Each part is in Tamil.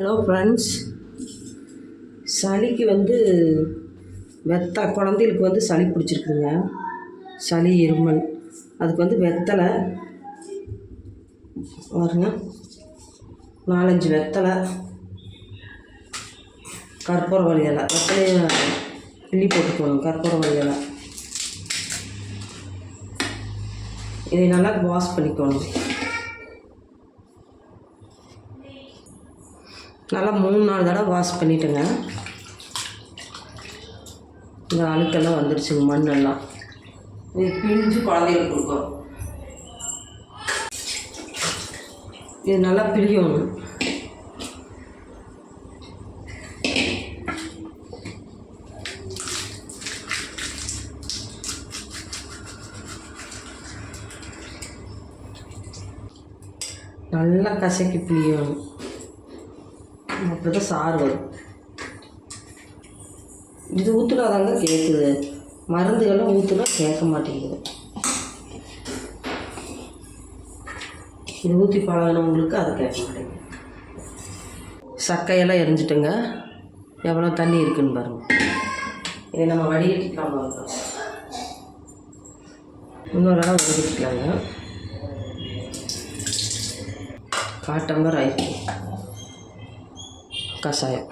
ஹலோ ஃப்ரெண்ட்ஸ், சளிக்கு குழந்தைகளுக்கு சளி பிடிச்சிருக்குங்க. சளி இருமல், அதுக்கு வெத்தலை பாருங்க, 4-5 வெத்தலை, கற்பூரவள்ளி இலை, வெத்தலையை கிள்ளி போட்டுக்கணும். கற்பூரவள்ளி இலை இதை நல்லா வாஷ் பண்ணிக்கணும். நல்லா 3-4 தடவை வாஷ் பண்ணிவிட்டுங்க. இந்த அழுக்கெல்லாம் வந்துடுச்சுங்க, மண்ணெல்லாம். இது பிழிஞ்சு குழந்தைகளுக்கு கொடுக்கும். இது நல்லா பிழியணும். நல்லா கசக்கி பிழியணும். அப்படி தான் சாறு வரும். இது ஊற்றுனாதாங்க கேட்குது. மருந்துகள்லாம் ஊற்றுனா கேட்க மாட்டேங்குது. இது ஊற்றி பழகினவங்களுக்கு அது கேட்க மாட்டேங்குது. சக்கையெல்லாம் எரிஞ்சிட்டுங்க. எவ்வளோ தண்ணி இருக்குதுன்னு பாருங்கள். இதை நம்ம வடிகட்டிக்கலாம் பாருங்க. இன்னொரு இடம் வடிகட்டிக்கலாங்க. காட்டம்பர் ஆயிடுச்சு கஷாயம்,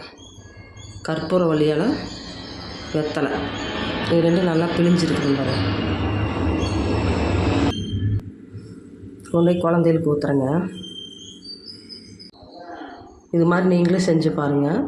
கற்பூரவள்ளி இலை, வெத்தலை, இது ரெண்டும் நல்லா பிழிஞ்சிருக்குன்னு பாருங்கள். கொண்டு போய் குழந்தைகளுக்கு ஊற்றுறேங்க. இது மாதிரி நீங்களும் செஞ்சு பாருங்கள்.